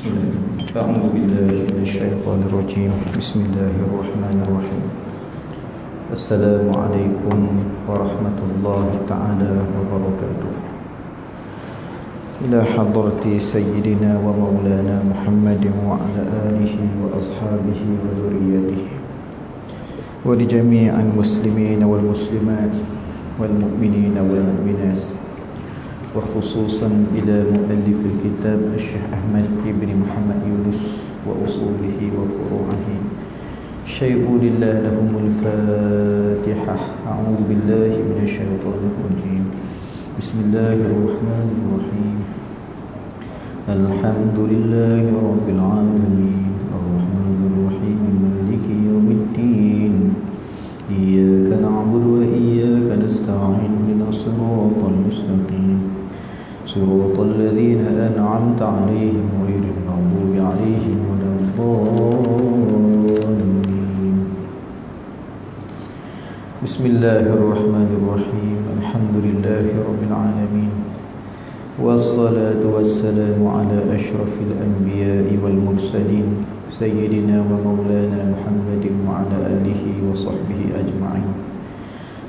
أعوذ بالله من الشيطان الرجيم. بسم الله الرحمن الرحيم. السلام عليكم ورحمة الله تعالى وبركاته. إلى حضرة سيدنا ومولانا محمد وعلى آله وأصحابه وذريته ولجميع المسلمين والمسلمات والمؤمنين والمؤمنات، وخصوصا إلى مؤلف الكتاب الشيخ أحمد بن محمد يونس وأصوله وفروعه. شيء لله لهم الفاتحة. أعوذ بالله من الشيطان الرجيم. بسم الله الرحمن الرحيم. الحمد لله رب العالمين الرحمن الرحيم مالك يوم الدين إياك نعبد وإياك نستعين اهدنا الصراط المستقيم صراط الذين أنعمت عليهم غير المغضوب عليهم ولا الضالين. بسم الله الرحمن الرحيم. الحمد لله رب العالمين والصلاة والسلام على أشرف الأنبياء والمرسلين سيدنا ومولانا محمد وعلى آله وصحبه أجمعين.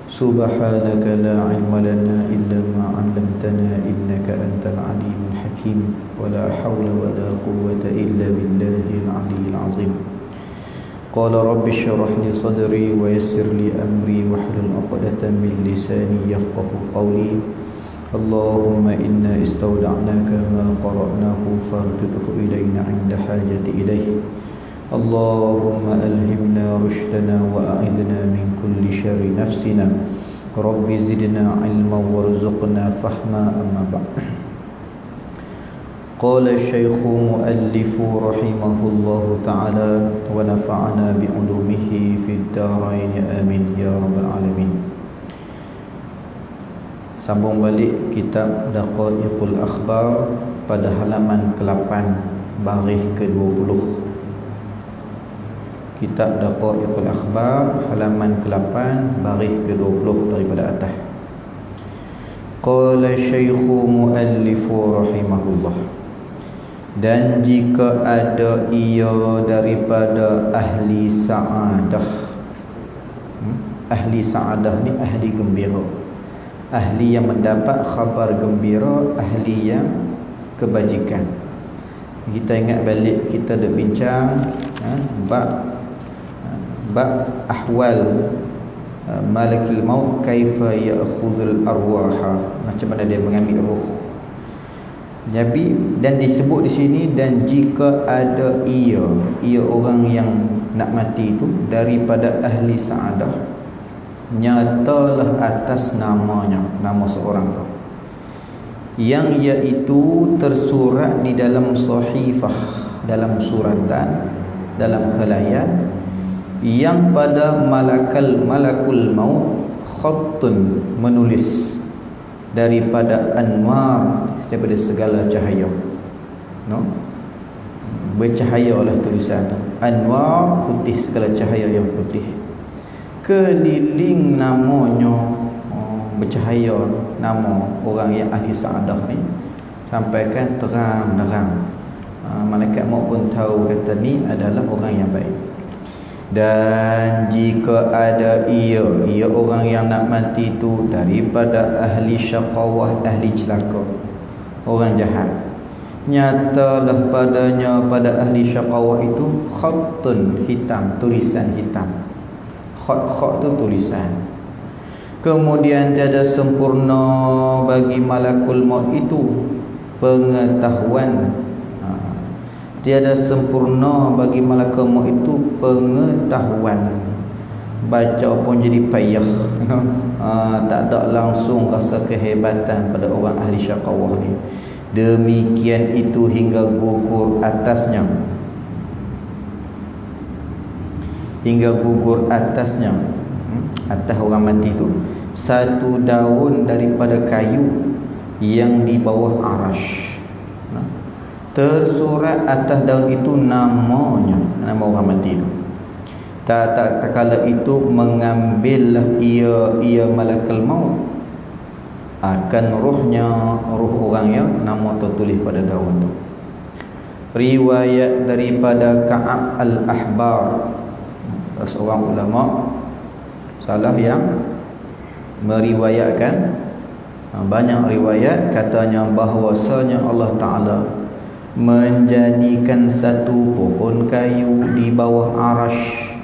سبحانك لا علم لنا إلا ما علمتنا إنك أنت العليم الحكيم. ولا حول ولا قوة إلا بالله العلي العظيم. قال رب اشرح لي صدري ويسر لي أمري واحلل عقدة من لساني يفقه قولي. اللهم إنا استودعناك ما قرأناه فارجعه إلينا عند حاجة إليه. اللهم ألهمنا رشدنا وأعذنا من كل شر نفسنا. رب زدنا علما وارزقنا فهما. أما بعد. قال الشيخ مؤلف رحمه الله تعالى ونفعنا بعلومه في الدارين آمين يا رب العالمين. Sambung balik kitab Daqaiqul Akhbar pada halaman ke-8 baris ke-20. Kitab Daqaiqul Akhbar halaman ke-8 baris ke-20 daripada atas. Qala Syekhu Muallifu rahimahullah. Dan jika ada ia daripada ahli sa'adah. Ahli sa'adah ni ahli gembira, ahli yang mendapat khabar gembira, ahli yang kebajikan. Kita ingat balik kita dah bincang bab ahwal malakil maut, kaifa ya'khudhul arwaha, macam mana dia mengambil roh. Jadi dan disebut di sini, dan jika ada ia orang yang nak mati itu daripada ahli sa'adah, nyatalah atas namanya, nama seorang tu, yang iaitu tersurat di dalam sahifah, dalam suratan, dalam khalayan, yang pada malakul maut khattun, menulis daripada anwar, daripada segala cahaya, no? Bercahayalah tulisan tu. Anwar, putih, segala cahaya yang putih. Keliling namanya, bercahaya nama orang yang ahli sa'adah ni, sampaikan terang-terang. Malaikat maut pun tahu kata ni adalah orang yang baik. Dan jika ada ia orang yang nak mati tu daripada ahli syaqawah, ahli celaka, orang jahat, nyatalah padanya, pada ahli syaqawah itu khattun, hitam, tulisan hitam. Khat tu tulisan. Kemudian tiada sempurna bagi malakul maut itu pengetahuan. Tiada sempurna bagi malakul maut itu pengetahuan. Baca pun jadi payah, tak ada langsung rasa kehebatan pada orang ahli syaqawah ni. Demikian itu hingga gugur atasnya, hingga gugur atasnya, atas orang mati itu, satu daun daripada kayu yang di bawah arash. Tersurat atas daun itu namanya, nama orang mati itu. Tak kala itu mengambillah ia malakul maut akan rohnya, roh orang yang nama tertulis pada daun itu. riwayat daripada Ka'ab al-Ahbar, seorang ulama salaf yang meriwayatkan banyak riwayat, katanya bahwasanya Allah Ta'ala menjadikan satu pohon kayu di bawah arash.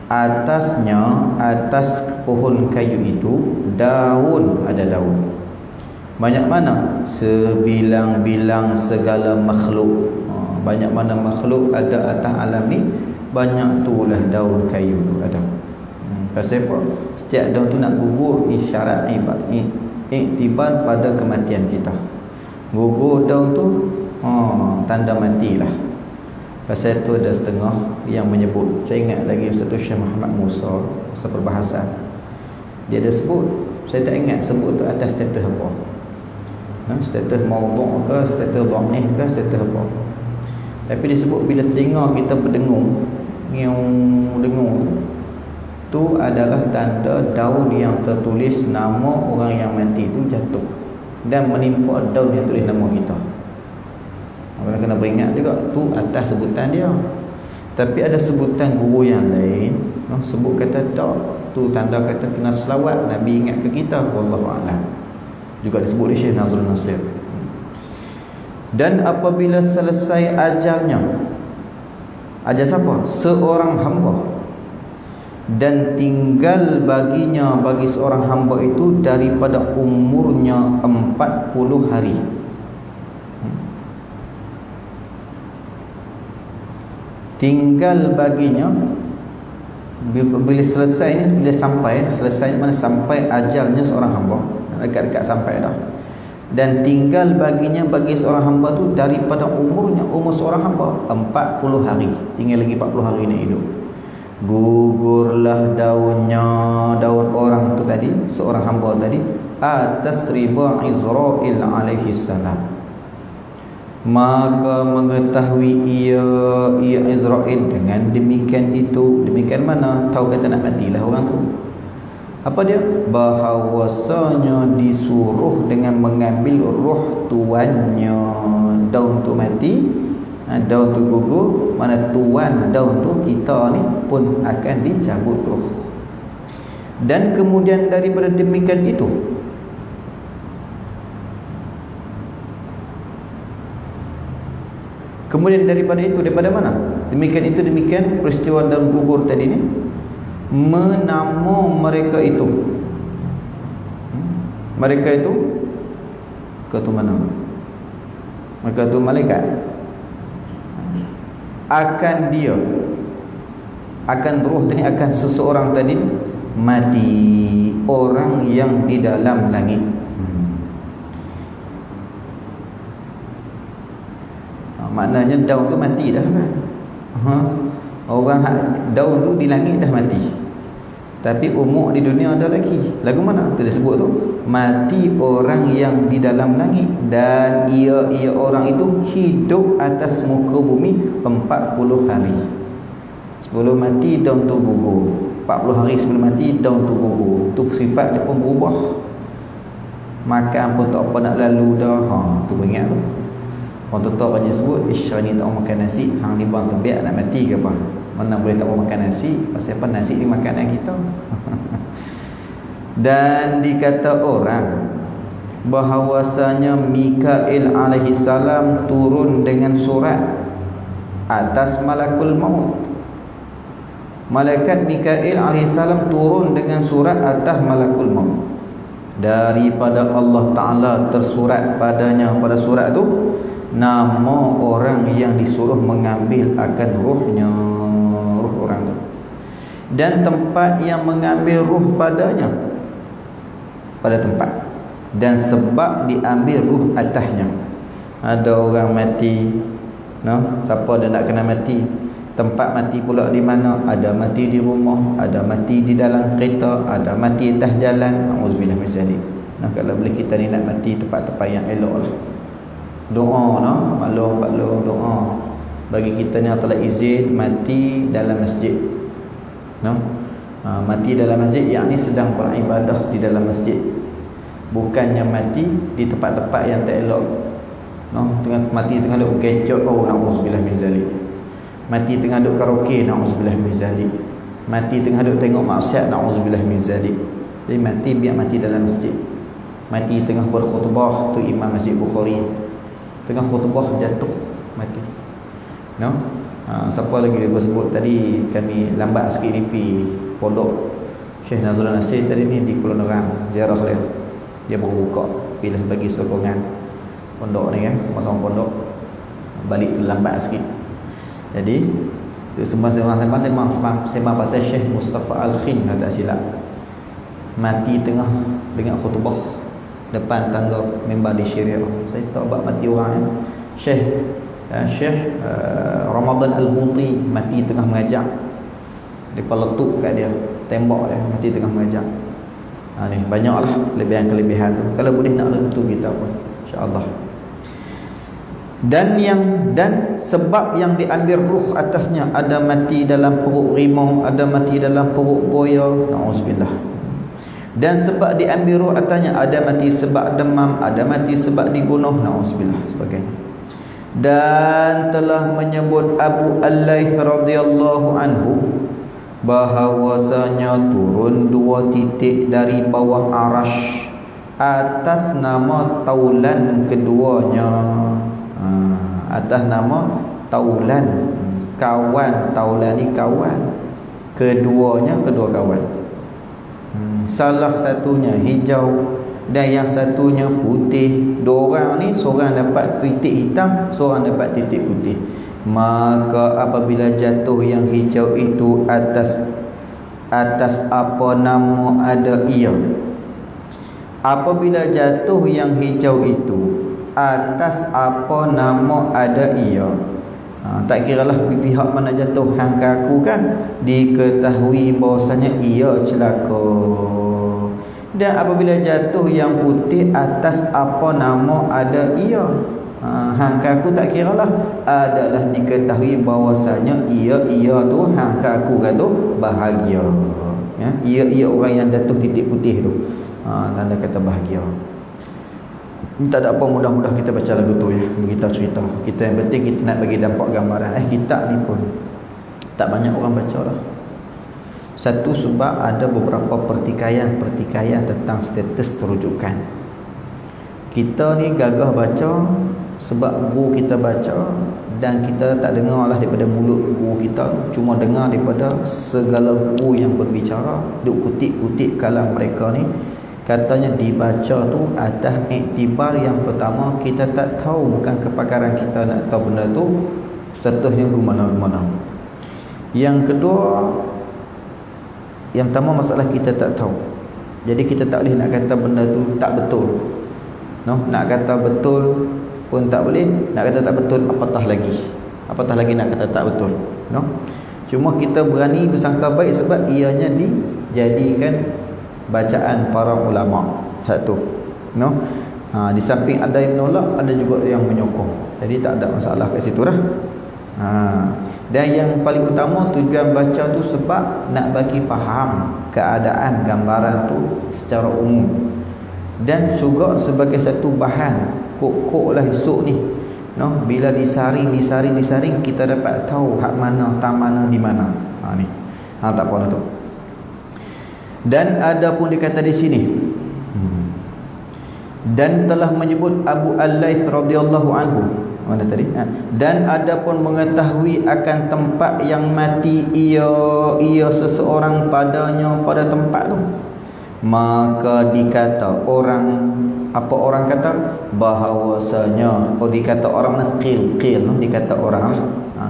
Atasnya, atas pohon kayu itu daun, ada daun. Banyak mana? Sebilang-bilang segala makhluk. Banyak mana makhluk ada atas alam ni, banyak tulah daun kayu tu ada. Pasal apa? Setiap daun tu nak gugur, isyarat iktibar pada kematian kita. Gugur daun tu tanda matilah. Pasal tu ada setengah yang menyebut, saya ingat lagi Ustaz Syekh Muhammad Musa pasal perbahasan, dia ada sebut, saya tak ingat sebut tu atas status apa, status maudhu' ke, status dhaif ke, status apa. Tapi dia sebut bila telinga kita berdengung, dengung tu adalah tanda daun yang tertulis nama orang yang mati tu jatuh dan menimpa daun yang tulis nama kita. Orang kena beringat juga tu atas sebutan dia. Tapi ada sebutan guru yang lain sebut kata tak, tu tanda kata kena selawat Nabi ingat ke kita, wallahu a'lam. Juga disebut oleh Syekh Nazrul Nasir. Dan apabila selesai ajalnya, ajal siapa? Seorang hamba, dan tinggal baginya, bagi seorang hamba itu daripada umurnya 40 hari. Tinggal baginya bila selesai ni, bila sampai selesai mana, sampai ajalnya seorang hamba, dekat-dekat sampai dah. Dan tinggal baginya, bagi seorang hamba tu daripada umur seorang hamba 40 hari. Tinggal lagi 40 hari nak hidup. Gugurlah daunnya, daun orang tu tadi, seorang hamba tadi, atas riba Israil alaihi salam. Maka mengetahui ia Israel dengan demikian itu. Demikian mana? Tahu kata nak matilah orang tu. Apa dia? Bahawasanya disuruh dengan mengambil roh tuannya. Daun tu mati, daun tu gugur, mana tuan daun tu, kita ni pun akan dicabut roh. Dan kemudian daripada demikian itu, daripada mana? Demikian peristiwa daun gugur tadi ni, menama mereka itu ke mana? Mereka tu malaikat. Akan roh tadi, akan seseorang tadi mati, orang yang di dalam langit. Maknanya daun tu mati dah kan. Orang daun tu di langit dah mati, tapi umur di dunia ada lagi. Lagu mana tu dia sebut tu? Mati orang yang di dalam langit, dan ia orang itu hidup atas muka bumi 40 hari. Sebelum mati daun tu gugur. 40 hari sebelum mati daun tu gugur. Tu sifat dia pun berubah. Makan pun tak apa nak lalu dah. Tu ingat tu. Orang tutup banyak sebut, ni tak mau makan nasi, hang ni bang tembiak nak mati ke apa? Mana boleh tak mau makan nasi? Pasal apa? Nasi ni makanan kita. Dan dikata orang bahawasanya Mikail alaihi salam turun dengan surat atas malakul maut. Malaikat Mikail alaihi salam turun dengan surat atas malakul maut. Daripada Allah Ta'ala tersurat padanya, pada surat tu, nama orang yang disuruh mengambil akan ruh orang tu, dan tempat yang mengambil ruh padanya, pada tempat, dan sebab diambil ruh atasnya. Ada orang mati, siapa dia nak kena mati? Tempat mati pula di mana? Ada mati di rumah, ada mati di dalam kereta, ada mati atas jalan. Auzubillah min zalik. Kalau boleh kita ni nak mati tempat-tempat yang elok lah. Doa maklum doa bagi kita ni Allah izin mati dalam masjid. Mati dalam masjid yakni sedang beribadah di dalam masjid, bukannya mati di tempat-tempat yang tak elok. Mati tengah duk kecok, na'udzubillah min zalik. Mati tengah duk karaoke, na'udzubillah min zalik. Mati tengah duk tengok maksiat, na'udzubillah min zalik. Jadi mati biar mati dalam masjid. Mati tengah berkhutbah, tu Imam Masjid Bukhari. Tengah khutbah jatuh, mati. Siapa lagi dia sebut tadi, kami lambat sikit ni pergi pondok Syekh Nazrul Nasir tadi ni di Kuala Nerang, ziarah dia baru buka, bila bagi sokongan pondok ni kan, sama-sama pondok. Balik tu lambat sikit. Jadi sembang pasal Syekh Mustafa Al-Khin, tak silap. Mati tengah dengan khutbah depan tangga mimbar di Syria. Saya tak buat mati orang ni. Syekh Ramadan Al-Muti mati tengah mengajar. Depa letup kat dia, tembak dia, mati tengah mengajar. Ni banyaklah kelebihan-kelebihan tu. Kalau boleh nak tentu kita pun insya-Allah. Dan sebab yang diambil ruh atasnya, ada mati dalam perut rimau, ada mati dalam perut buaya, naudzubillah. Dan sebab diambil ruh atasnya, ada mati sebab demam, ada mati sebab dibunuh, naudzubillah, sebagainya. Dan telah menyebut Abu Al-Laits radhiyallahu anhu bahawasanya turun 2 titik dari bawah arash atas nama taulan keduanya. Atas nama taulan, kawan. Taulan ni kawan, keduanya kedua kawan. Salah satunya hijau dan yang satunya putih. Dua orang ni, seorang dapat titik hitam, seorang dapat titik putih. Maka apabila jatuh yang hijau itu atas apa nama ada ia. Apabila jatuh yang hijau itu atas apa nama ada ia, tak kiralah pihak mana jatuh, hang kaku kan, diketahui bahawasanya ia celaka. Dan apabila jatuh yang putih atas apa nama ada ia, hang kaku tak kiralah, adalah diketahui bahawasanya ia tu hang kaku kata bahagia. Ia orang yang jatuh titik putih tu, tanda kata bahagia. Ini tak ada apa, mudah-mudah kita baca lagu tu ya, beritahu cerita. Kita yang penting kita nak bagi dampak gambaran. Kitab ni pun tak banyak orang baca lah. Satu sebab ada beberapa pertikaian tentang status terujukan. Kita ni gagah baca sebab guru kita baca, dan kita tak dengar lah daripada mulut guru kita, cuma dengar daripada segala guru yang berbicara, duk kutip-kutip kalam mereka ni. Katanya dibaca tu atas iktibar yang pertama, kita tak tahu, bukan kepakaran kita nak tahu benda tu statusnya ke mana-mana. Yang kedua, yang pertama masalah kita tak tahu. Jadi kita tak boleh nak kata benda tu tak betul. Nak kata betul pun tak boleh, nak kata tak betul apatah lagi nak kata tak betul. Cuma kita berani bersangka baik sebab ianya dijadikan bacaan para ulama. Satu. Di samping ada yang menolak, ada juga yang menyokong. Jadi tak ada masalah kat situ lah. Dan yang paling utama, tujuan baca tu sebab nak bagi faham keadaan gambaran tu secara umum. Dan juga sebagai satu bahan kok lah esok ni, bila disaring kita dapat tahu hak mana, tam mana, di mana. Ni. Tak apa lah tu. Dan ada pun dikata di sini, dan telah menyebut Abu Al-Laits radhiyallahu anhu, mana tadi? Dan ada pun mengetahui akan tempat yang mati ia seseorang padanya, pada tempat tu. Maka dikata orang kata bahawasanya, dikata orang qil dikata orang lah.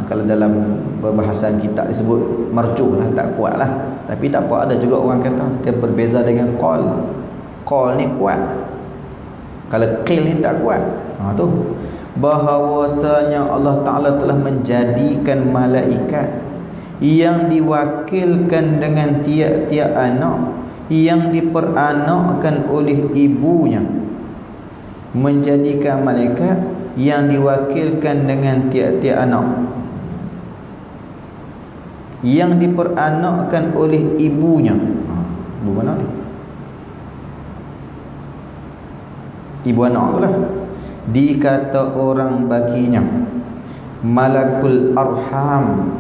Kalau dalam perbahasan kitab disebut marjuh lah, tak kuat lah. Tapi tak apa, ada juga orang kata dia berbeza dengan qal ni kuat, kalau qil ni tak kuat. Tu bahawasanya Allah Ta'ala telah menjadikan malaikat yang diwakilkan dengan tiap-tiap anak, yang diperanakkan oleh ibunya, menjadikan malaikat yang diwakilkan dengan tiap-tiap anak, yang diperanakkan oleh ibunya. Ibu mana ni? Ibu anak tu lah. dikata orang baginya malakul arham.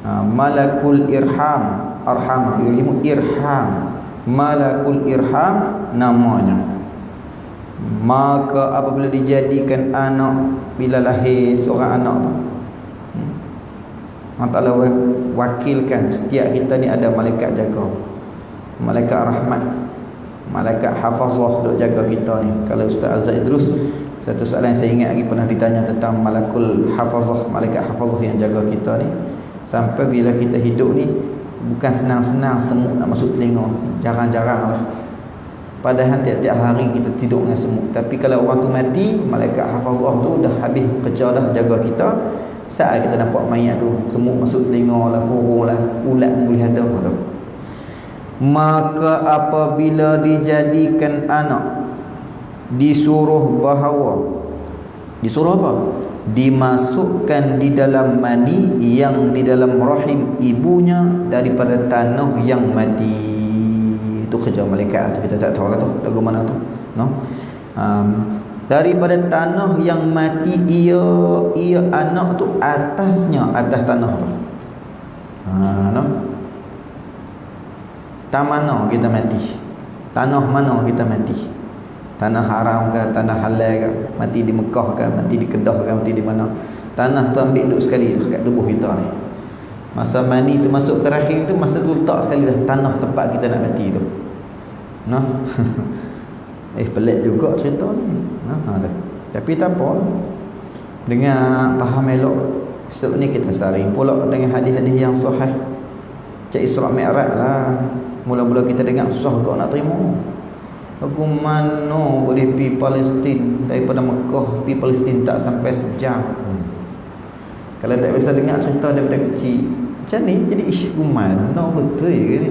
Malakul irham, arham ilmu irham, malakul irham namanya. Maka apabila dijadikan anak, bila lahir seorang anak tu, Allah Ta'ala wakilkan setiap kita ni ada malaikat jaga, malaikat rahmat, malaikat hafazah duk jaga kita ni. Kalau Ustaz Azad Idrus, satu soalan yang saya ingat lagi pernah ditanya tentang malakul hafazah, malaikat hafazah yang jaga kita ni. Sampai bila kita hidup ni, bukan senang-senang semut nak masuk telinga, jarang-jarang lah. Padahal tiap-tiap hari kita tidur dengan semut. Tapi kalau orang tu mati, malaikat hafazah tu dah habis kerja dah jaga kita. Saat kita nampak mayat tu, semut masuk telinga lah, burung lah, ulat boleh ada. Maka apabila dijadikan anak, disuruh bahawa, disuruh apa? Dimasukkan di dalam mani yang di dalam rahim ibunya daripada tanah yang mati. Itu kerja malaikat, kita tak tahu lah tu lagu mana tu, no? Daripada tanah yang mati, ia anak tu atasnya, atas tanah tu. No? Tanah mana kita mati? Tanah mana kita mati? Tanah haram ke, tanah halal ke, mati di Mekah ke, mati di Kedah ke, mati di mana? Tanah tu ambil duduk sekali dah kat tubuh kita ni. Masa mani tu masuk ke rahim tu, masa tu letak sekali dah tanah tempat kita nak mati tu. Nah. Pelik juga cerita ni. Tapi tak apa. Dengan faham elok, sebab ni kita saring pula dengan hadis-hadis yang sahih. Cak Isra Mi'raj lah. Mula-mula kita dengar susah kau nak terima. Aku mana boleh pergi Palestin, daripada Mekah pergi Palestin tak sampai sejam. Kalau tak biasa dengar cerita daripada kecil, macam ni jadi ish mana betul ke ni.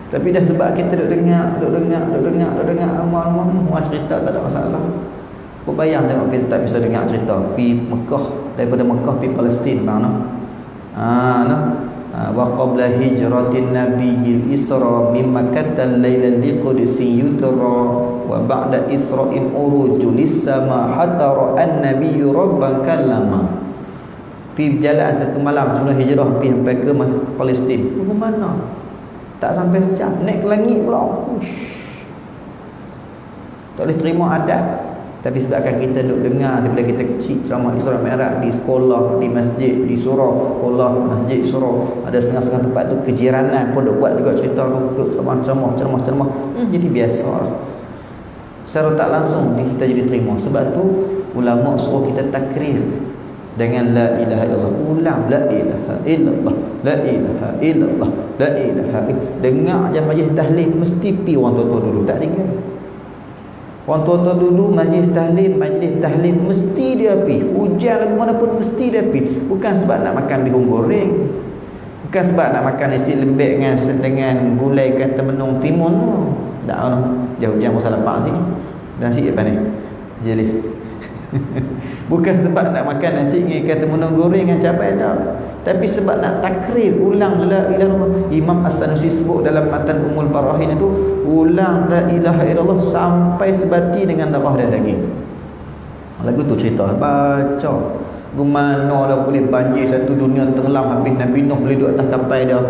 Tapi dah sebab kita duk dengar lama-lama cerita tak ada masalah. Kau bayang tengok kita tak bisa dengar cerita pergi Mekah, daripada Mekah pergi Palestin mana? Wa qabla hijratin nabiyil isra min makkah al-lailal liqudsi yutra wa ba'da isra'in uruju lis-sama hatta ra'an nabiyyu rabban kallama. Pi berjalan satu malam sebelum hijrah pergi sampai ke Palestin. Ke mana? Tak sampai sejam, naik ke langit pula. Tak boleh terima adat. Tapi sebabkan kita duk dengar daripada kita kecil ceramah Isra Mi'raj di sekolah, di masjid, di surau, sekolah, masjid, surau, ada setengah-setengah tempat tu kejiranan pun duk buat juga cerita tu, duk ceramah. Jadi biasa. Secara tak langsung kita jadi terima. Sebab tu ulama suruh kita takrir dengan la ilaha illallah. Ulang la ilaha illallah, la ilaha illallah, la ilaha illallah. Dengar je majlis tahlil mesti pi orang tua-tua dulu, tak tinggal. Orang tua-tua dulu majlis tahlil mesti dia pi. Hujan lagu mana pun mesti dia pi. Bukan sebab nak makan bihun goreng, bukan sebab nak makan nasi lembek dengan gulai kata menung timun. Tak tahu dia hujan pasal lepak sini. Nasi apa ni? Jadi bukan sebab nak makan nasi dengan kata menung goreng dengan cabai dah. Tapi sebab nak takrir, ulang la ilaha illallah. Imam As-Sanusi sebut dalam matan Ummul Barahin itu, ulang la ilaha illallah sampai sebati dengan darah dan daging. Lagu tu cerita baca gimana lah boleh banjir satu dunia tenggelam habis Nabi Nuh boleh duduk atas kapal dia.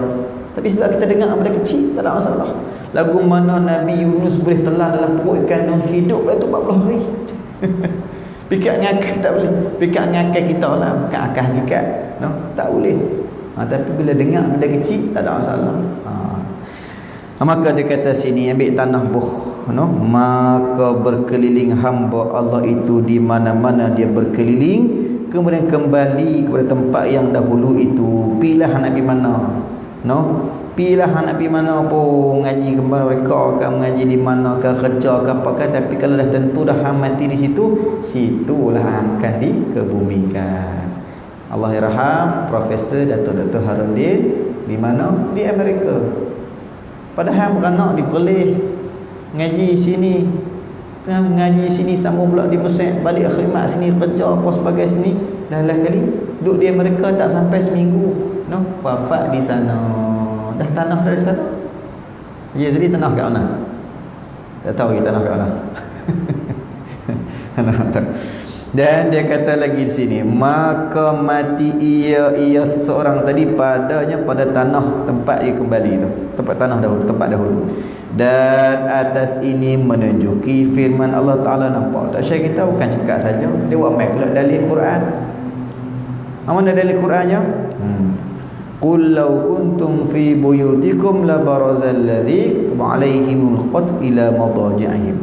Tapi sebab kita dengar daripada kecil tak ada masalah. Lagu mana Nabi Yunus boleh telan dalam perut ikan Nuh hidup itu 40 hari. Pikat ngakai tak boleh. Pikat ngakai kita lah, bukan akal hakikat, no? Tak boleh. Tapi bila dengar benda kecil tak ada masalah. Maka dia kata sini ambil tanah buh, no? Maka berkeliling hamba Allah itu di mana-mana dia berkeliling, kemudian kembali kepada tempat yang dahulu itu. Pilih Nabi mana, no? Pilih Nabi mana pun ngaji kembali mereka akan mengaji di mana ke kerja ke apa ke, tapi kalau dah tentu dah mati di situ, situlah akan dikebumikan. Allahyarham Profesor Dato' Haruddin di mana? Di Amerika. Padahal beranak di Perlis, ngaji sini, ngaji sini, sambung pula di Mesir, balik khidmat sini, kerja apa sebagai sini. Dah lah kali duduk di Amerika tak sampai seminggu, no? Wafat di sana. Dah tanah dari sana. Jadi tanah kat mana? Tak tahu kita tanah kat mana. Dan dia kata lagi di sini, maka mati ia seseorang tadi padanya pada tanah tempat dia kembali tu, tempat tanah dahulu, tempat dahulu. Dan atas ini menunjuki firman Allah Ta'ala. Nampak tak Syekh kita bukan cakap saja, dia buat mic pula dalil Quran. Mana dalil Qurannya? Qul law kuntum fi buyutikum la barazal ladzi alaihimul qat ila madaji'ihim.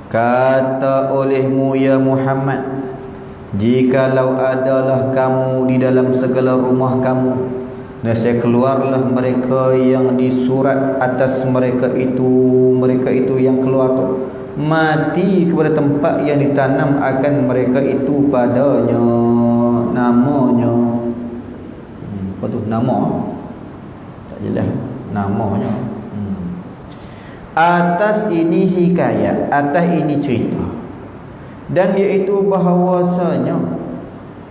Kata olehmu ya Muhammad, jikalau adalah kamu di dalam segala rumah kamu, nescaya keluarlah mereka yang disurat atas mereka itu yang keluar tu mati kepada tempat yang ditanam akan mereka itu padanya namanya. Apa tu nama? Tak jelas namanya. Atas ini hikayat, atas ini cerita, dan iaitu bahawasanya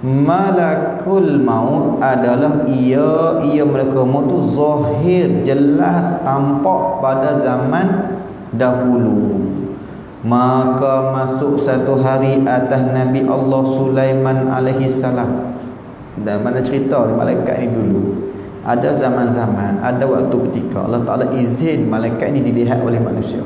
malakul maut adalah ia malakul maut tu zahir, jelas, tampak pada zaman dahulu. Maka masuk satu hari atas Nabi Allah Sulaiman alaihi salam. Dan mana cerita malaikat ni dulu, ada zaman-zaman, ada waktu ketika Allah Ta'ala izin malaikat ini dilihat oleh manusia.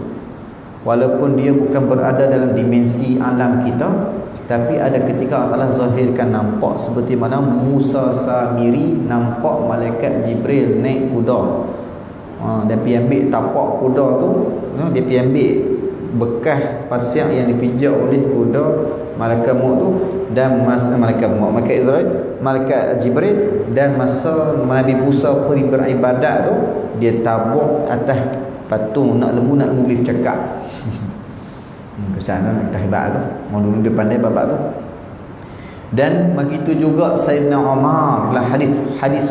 Walaupun dia bukan berada dalam dimensi alam kita, tapi ada ketika Allah Ta'ala zahirkan nampak. Seperti mana Musa Samiri nampak malaikat Jibril naik kuda. Dia pergi ambil tapak kuda tu, dia pergi ambil bekas pasir yang dipijak oleh kuda malaikat maut tu, dan masa malaikat Israel, malaikat Jibril, dan masa Nabi Musa pergi beribadat tu, dia tabuk atas patung nak lembu boleh cakap. Kesana nak tahibak tu, orang dulu dia pandai babak tu. Dan begitu juga Sayyidina Umar lah, hadis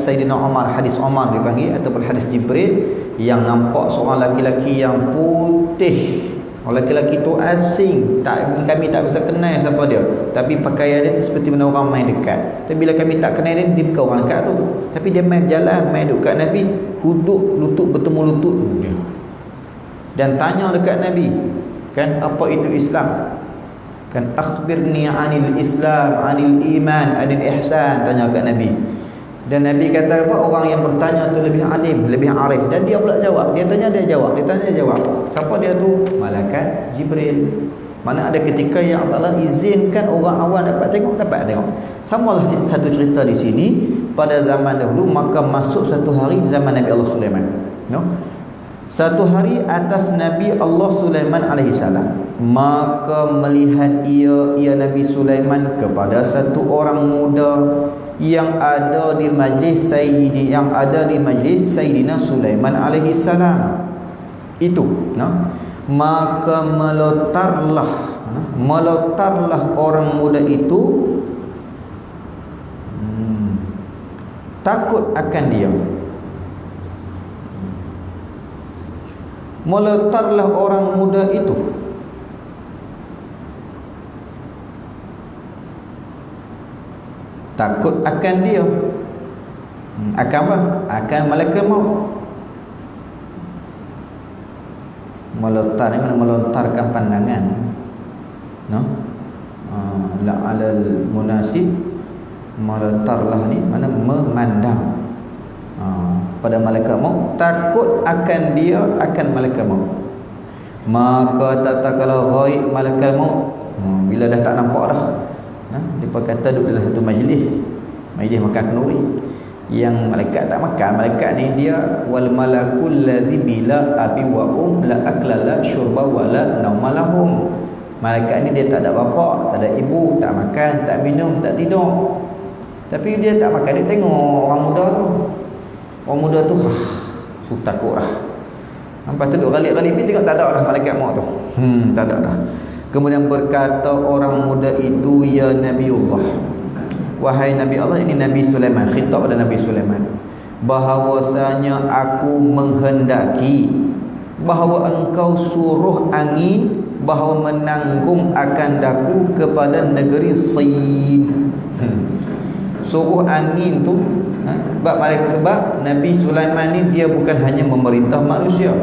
Sayyidina Umar, hadis Umar dipanggil ataupun hadis Jibril, yang nampak seorang laki-laki yang putih. Orang lelaki tu asing, kami tak bisa kenal siapa dia, tapi pakaian dia tu seperti mana orang main dekat. Tapi bila kami tak kenal dia bukan orang dekat tu, tapi dia main berjalan, main dekat Nabi, duduk lutut bertemu lutut dia, dan tanya dekat Nabi, kan, apa itu Islam, kan, akhbirni anil Islam, anil iman, anil ihsan, tanya dekat Nabi. Dan Nabi kata apa? Orang yang bertanya tu lebih alim, lebih arif. Dan dia pula jawab. Dia tanya, dia jawab. Dia tanya, dia jawab. Siapa dia tu? Malaikat Jibril. Mana ada ketika yang Allah izinkan orang awam dapat tengok. Sama lah satu cerita di sini. Pada zaman dahulu, maka masuk satu hari zaman Nabi Allah Sulaiman. Satu hari atas Nabi Allah Sulaiman alaihi salam, maka melihat ia Nabi Sulaiman kepada satu orang muda yang ada di majlis Sayyidina Sulaiman alaihi salam itu, maka melontarlah orang muda itu takut akan dia. Melontarlah orang muda itu takut akan dia. Akan apa? Akan malaikat maut. Melontar ni mana melontarkan pandangan, la alal munasib. Melontarlah ni mana memandang pada malaikat maut, takut akan dia, akan malaikat maut. Maka tatkala ghaib malaikat maut, bila dah tak nampak dah, dia kata duduk dalam satu majlis makan kenduri, yang malaikat tak makan. Malaikat ni dia wal malakul ladzi bila abi wa la aklala syurba wala naumalahum. Malaikat ni dia tak ada bapa, tak ada ibu, tak makan, tak minum, tak tidur. Tapi dia tak makan, dia tengok orang muda tu. Orang muda tu takut lah. Lepas tu duduk galik-galik ni tengok tak ada dah malaikat maut tu. Tak ada dah. Kemudian berkata orang muda itu, ya Nabiullah, wahai Nabi Allah, ini Nabi Sulaiman, khitab pada Nabi Sulaiman, bahawasanya aku menghendaki bahawa engkau suruh angin bahawa menanggung akan daku kepada negeri Sin. Suruh angin tu sebab Nabi Sulaiman ni dia bukan hanya memerintah manusia,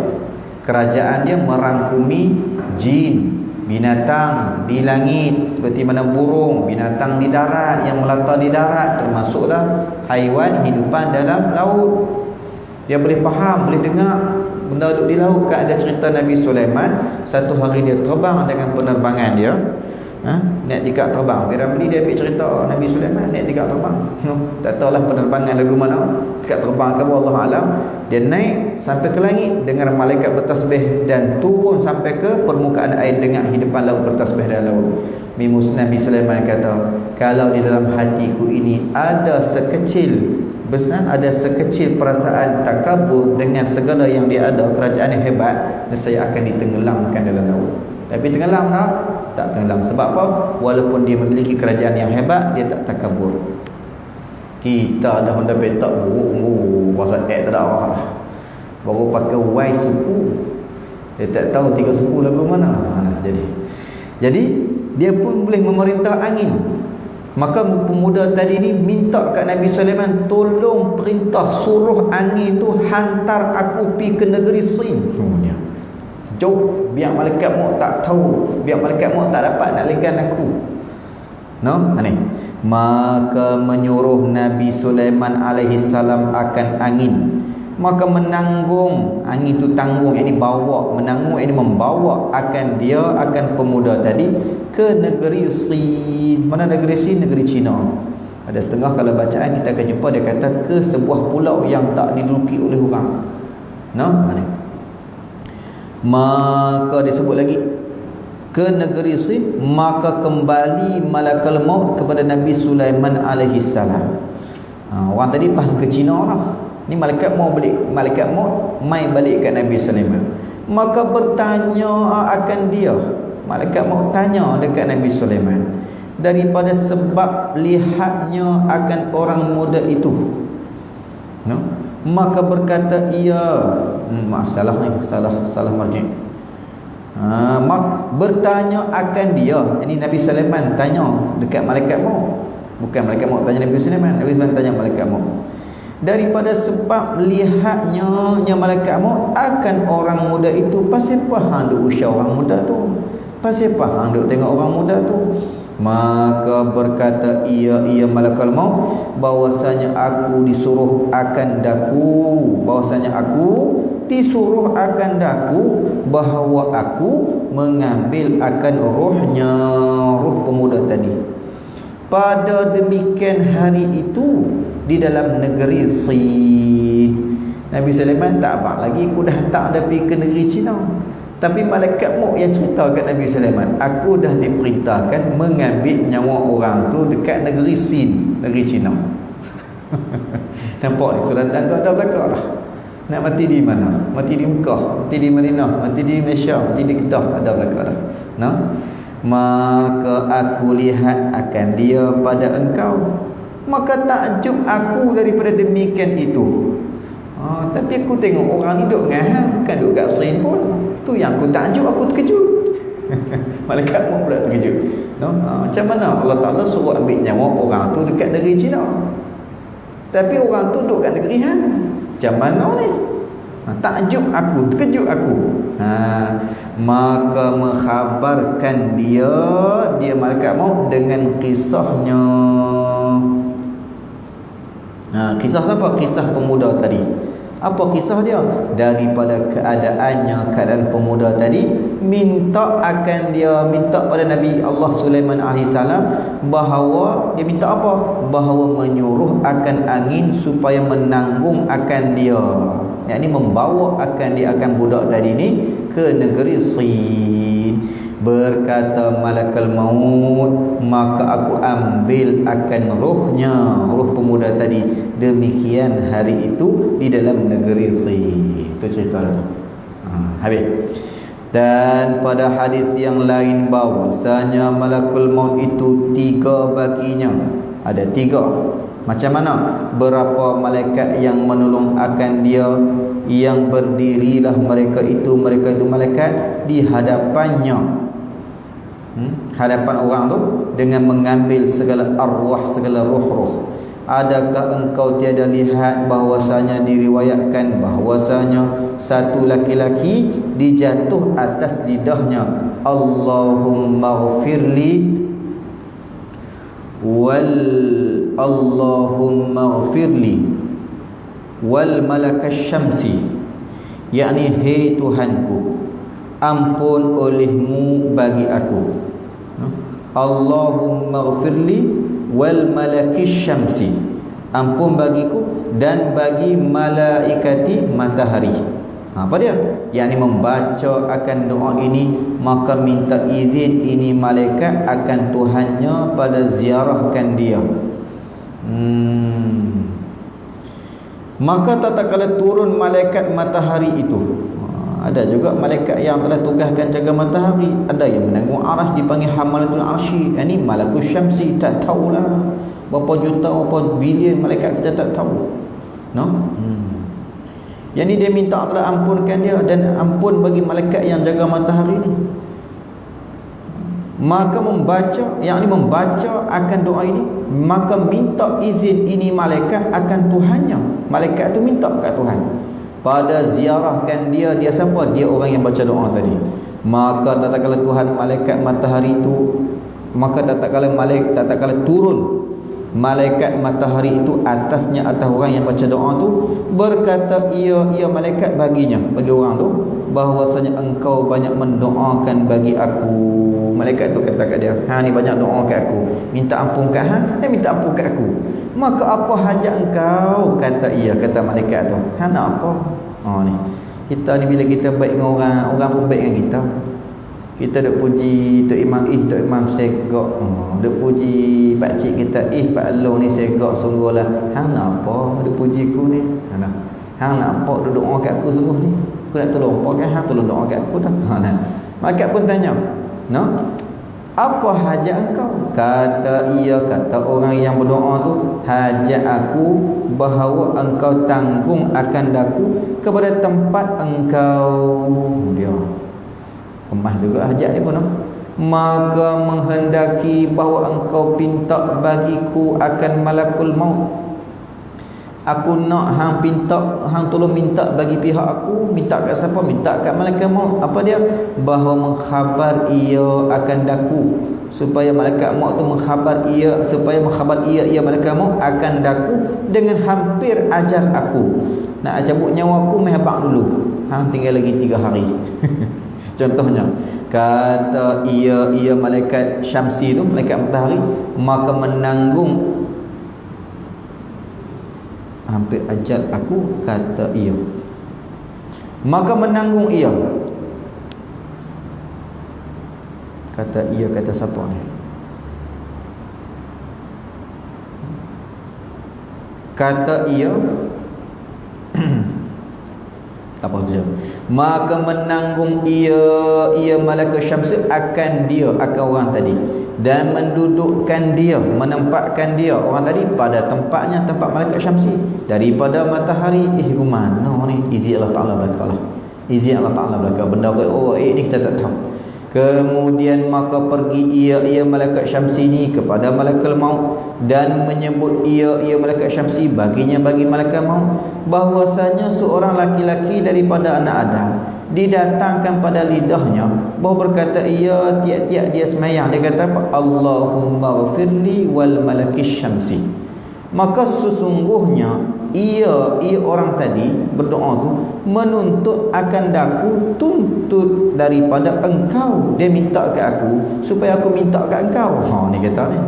kerajaan dia merangkumi jin, binatang di langit seperti mana burung, binatang di darat yang melata di darat, termasuklah haiwan hidupan dalam laut. Dia boleh faham, boleh dengar benda duduk di laut. Kan ada cerita Nabi Sulaiman, satu hari dia terbang dengan penerbangan dia, naik tikar terbang. Dia Ramli dia ambil cerita Nabi Sulaiman naik tikar terbang. Tak tahulah penerbangan lagu mana, tikar terbang ke bawah, Allah alam. Dia naik sampai ke langit dengan malaikat bertasbih dan turun sampai ke permukaan air dengan hidupan laut bertasbih dalam laut. Nabi Sulaiman kata, kalau di dalam hatiku ini ada sekecil perasaan takabur dengan segala yang dia ada, kerajaan yang hebat, saya akan ditenggelamkan dalam laut. Tapi tenggelam tak tenggelam. Sebab apa? Walaupun dia memiliki kerajaan yang hebat, dia tak takabur. Kita dah hendak petak buruk pasal tak ada arah, baru pakai Y suku, dia tak tahu 3 suku lagu mana. Jadi dia pun boleh memerintah angin. Maka pemuda tadi ni minta kat Nabi Sulaiman, tolong perintah suruh angin tu hantar aku pergi ke negeri Sin. Jauh, biar malaikat maut tak tahu, biar malaikat maut tak dapat nak legan aku. Ni. Maka menyuruh Nabi Sulaiman alaihi salam akan angin. Maka menanggung, angin tu tanggung, yang ini bawa, menanggung, yang ini membawa akan dia, akan pemuda tadi ke negeri Sin. Mana negeri Sin? Negeri Cina. Ada setengah kalau bacaan kita akan jumpa dia kata ke sebuah pulau yang tak diduduki oleh orang. Mana? Maka disebut lagi ke negeri Sin, maka kembali malakal maut kepada Nabi Sulaiman alaihi salam. Orang tadi ke Cina lah. Ni malaikat maut mai balik kat Nabi Sulaiman. Maka bertanya akan dia. Malaikat maut tanya dekat Nabi Sulaiman daripada sebab lihatnya akan orang muda itu. Maka berkata ia, salah marji'. Bertanya akan dia. Ini Nabi Sulaiman tanya dekat malaikat maut. Bukan malaikat maut tanya Nabi Sulaiman. Nabi Sulaiman tanya malaikat maut. Daripada sebab lihatnya malaikat maut akan orang muda itu. Pasal apa hang duk usah orang muda tu? Pasal apa hang duk tengok orang muda tu? Maka berkata ia malakal maut, bahwasanya aku disuruh akan daku, bahawa aku mengambil akan rohnya, roh pemuda tadi. Pada demikian hari itu di dalam negeri Sin. Nabi Sulaiman tak abang lagi, aku dah tak ada pergi ke negeri Cina. Tapi malaikat maut yang cerita kat Nabi Sulaiman, aku dah diperintahkan mengambil nyawa orang tu dekat negeri Sin, negeri Cina. Nampak ni suratan tu ada belakang lah. Nak mati di mana? Mati di Mekah, mati di Madinah, mati di Malaysia, mati di Kedah, ada belakang lah. Maka aku lihat akan dia pada engkau. Maka takjub aku daripada demikian itu. Tapi aku tengok orang ni duduk dengan hang, bukan duduk kat Sin pun. Tu yang aku takjub, aku terkejut. Malaikat pun pula terkejut. Macam mana Allah Ta'ala suruh ambil nyawa orang tu dekat negeri Cina, tapi orang tu duduk kat negeri hang? Macam mana ni? Takjub aku, terkejut aku. Maka mengkhabarkan dia malaikat maut dengan kisahnya. Kisah siapa? Kisah pemuda tadi. Apa kisah dia? Daripada keadaan pemuda tadi, minta pada Nabi Allah Sulaiman AS, bahawa dia minta apa? Bahawa menyuruh akan angin supaya menanggung akan dia, yakni membawa akan dia, akan budak tadi ni ke negeri Sin. Berkata malakal maut, maka aku ambil akan rohnya, roh pemuda tadi, demikian hari itu di dalam negeri Sin. Itu cerita tu. Habis. Dan pada hadis yang lain bahwasanya malakul maut itu 3 baginya. Ada 3. Macam mana? Berapa malaikat yang menolong akan dia, yang berdirilah mereka itu malaikat di hadapannya, hadapan orang tu, dengan mengambil segala arwah, segala roh-roh. adakah engkau tiada lihat bahwasanya diriwayatkan bahwasanya satu laki-laki dijatuh atas lidahnya, Allahumma ghfirli Allahumma ghfirli wal malakas syamsi, yakni hei Tuhanku, ampun olehmu bagi aku. Allahumma ghfirli wal malakis syamsi, ampun bagiku dan bagi malaikati matahari. Apa dia? Yakni membaca akan doa ini, maka minta izin ini malaikat akan Tuhannya pada ziarahkan dia. Maka tatkala turun malaikat matahari itu, ada juga malaikat yang telah tugaskan jaga matahari, ada yang menanggung arsy dipanggil hamalatul arsy, ini malakus syamsi, tak tahulah berapa juta berapa bilion malaikat kita tak tahu. Yang ni dia minta Allah ampunkan dia dan ampun bagi malaikat yang jaga matahari ni. Maka membaca, yang ni membaca akan doa ini, maka minta izin ini malaikat akan Tuhannya. Malaikat tu minta kat Tuhan pada ziarahkan dia. Dia siapa? Dia orang yang baca doa tadi. Maka tatkala Tuhan malaikat matahari itu, maka tatkala turun malaikat matahari itu atasnya, atas orang yang baca doa tu, berkata ia malaikat baginya, bagi orang tu, bahwasanya engkau banyak mendoakan bagi aku. Malaikat tu kata kat dia, ni banyak doa kat aku, minta ampun kat dia minta ampun kat aku. Maka apa hajat engkau? Kata kata malaikat tu, nak apa? Ni kita ni bila kita baik dengan orang pun baik dengan kita. Kita duk puji Tok Imam, Tok Imam segak. Duk puji pak cik kita, Pak Long ni segak sungguhlah. Hang nak apa duk puji aku ni? Hang nak apa duk doa kat aku sungguh ni? Aku nak tolong apa kan? Hang tolong doa kat aku dah. Malaikat pun tanya, apa hajat engkau? Kata orang yang berdoa tu, hajat aku bahawa engkau tanggung akan daku kepada tempat engkau. Dia kemas juga hajat ni pun. Maka menghendaki bahawa engkau pinta bagiku akan malakul maut. Aku nak hang pinta, hang tolong minta bagi pihak aku. Minta kat siapa? Minta kat malaikat maut. Apa dia? Bahawa mengkhabar ia akan daku, supaya malaikat maut tu mengkhabar ia malaikat maut akan daku dengan hampir ajal aku. Nak cabut nyawa aku, mehbak dulu. Hang tinggal lagi 3 hari. Contohnya, kata ia malaikat syamsi tu, malaikat matahari, maka menanggung hampir ajal aku, kata ia. Maka menanggung ia. Kata ia, kata siapa ni? Kata ia tak apa dia. Maka menanggung ia malaikat syams akan dia, akan orang tadi, dan mendudukkan dia, menempatkan dia orang tadi pada tempatnya, tempat malaikat syamsi daripada matahari. Mana ni? Izin Allah Ta'ala belaka lah. Izin Allah Ta'ala belaka. Benda ni kita tak tahu. Kemudian maka pergi ia malaikat syamsi ni kepada malaikat maut dan menyebut ia malaikat syamsi baginya, bagi malaikat maut, bahwasanya seorang laki-laki daripada anak Adam didatangkan pada lidahnya, bahawa berkata ia tiap-tiap dia semayang, dia kata apa? Allahumma ghafirli wal malakis syamsi. Maka sesungguhnya ia orang tadi berdoa tu menuntut akan daku, tuntut daripada engkau. Dia minta ke aku supaya aku minta ke engkau. Ni kata ni,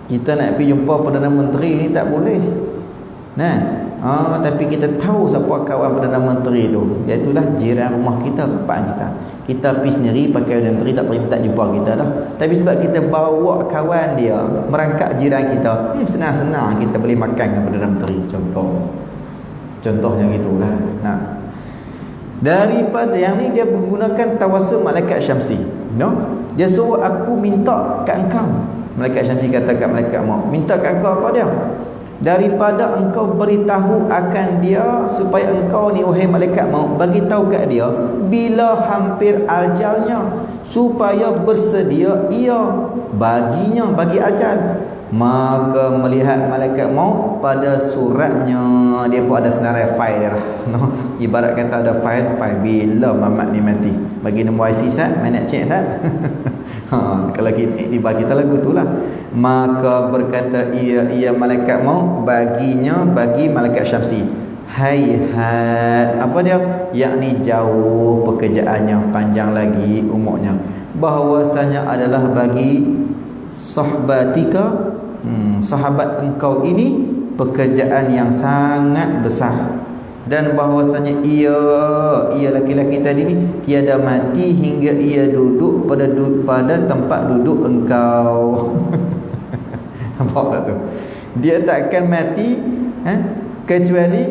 kita nak pergi jumpa Perdana Menteri ni tak boleh. Tapi kita tahu siapa kawan Perdana Menteri tu, iaitulah jiran rumah kita, tempat kita. Kita pergi sendiri pakai Perdana Menteri, tak jumpa kita dah. Tapi sebab kita bawa kawan dia, merangkak jiran kita, senang-senang kita boleh makan dengan Perdana Menteri. Contohnya gitulah. Daripada yang ni dia menggunakan tawasul malaikat syamsi. Dia suruh aku minta kat engkau. Malaikat syamsi kata kat malaikat maut, minta kat engkau apa dia? Daripada engkau beritahu akan dia, supaya engkau ni wahai malaikat maut bagi tahu kat dia bila hampir ajalnya, supaya bersedia ia baginya, bagi ajal. Maka melihat malaikat maut pada suratnya, dia pun ada senarai file dia lah. No? Ibarat kata ada file bila Mamat ni mati. Bagi nombor IC Sat, main nak cek Sat. Kalau tiba kita lagu tu lah. Maka berkata ia malaikat maut baginya, bagi malaikat Syamsi, hayhat, apa dia? Yakni jauh pekerjaannya, panjang lagi umurnya. Bahawasanya adalah bagi sahabatika, sahabat engkau ini pekerjaan yang sangat besar. Dan bahawasanya ia laki-laki tadi ni tiada mati hingga ia duduk pada tempat duduk engkau. Nampak tak tu? Dia takkan mati kecuali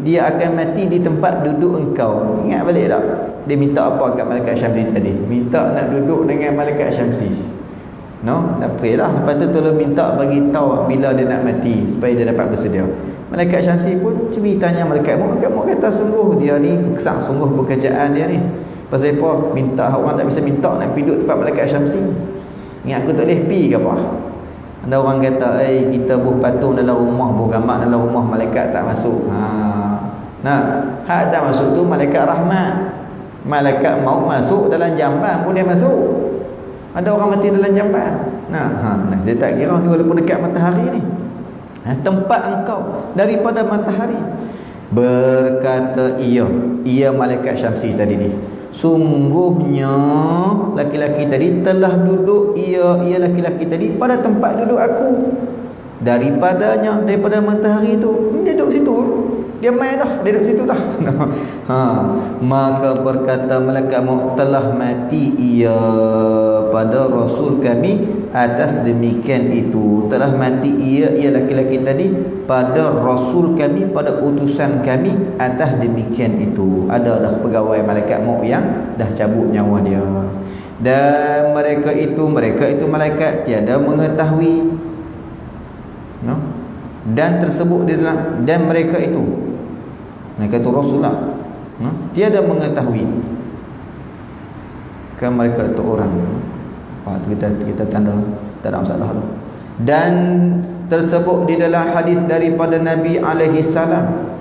dia akan mati di tempat duduk engkau. Ingat balik tak? Dia minta apa kat malaikat Syamsi tadi? Minta nak duduk dengan malaikat Syamsi. No, dah pray lah. Lepas tu tolong minta bagi tahu bila dia nak mati supaya dia dapat bersedia. Malaikat Syamsi pun ceritanya malaikat maut kata sungguh dia ni kesang sungguh pekerjaan dia ni. Pasal apa? Minta orang tak bisa minta nak pergi duduk tempat malaikat Syamsi. Ingat aku tak boleh pergi ke apa? Ada orang kata, kita buh patung dalam rumah, buh gambar dalam rumah, malaikat tak masuk. Nah, hak tak masuk tu malaikat rahmat. Malaikat maut masuk dalam jamban pun dia masuk. Ada orang mati dalam jamban. Nah, dia tak kira ni walaupun dekat matahari ni. Tempat engkau daripada matahari. Berkata ia malaikat Syamsi tadi ni, sungguhnya laki-laki tadi telah duduk, ia laki-laki tadi pada tempat duduk aku, daripada matahari tu. Dia duduk situ, dia main dah, dia duduk situ dah. Maka berkata malaikat maut, telah mati ia pada Rasul kami atas demikian itu. Telah mati ia laki-laki tadi pada Rasul kami, pada utusan kami atas demikian itu. Ada dah pegawai malaikat maut yang dah cabut nyawa dia. Dan mereka itu malaikat tiada mengetahui, no? Dan tersebut di dalam, dan mereka itu Rasulullah, no? Tiada mengetahui kan mereka itu orang. Kita tanda tak ada masalah. Dan tersebut di dalam hadis daripada Nabi alaihi salam,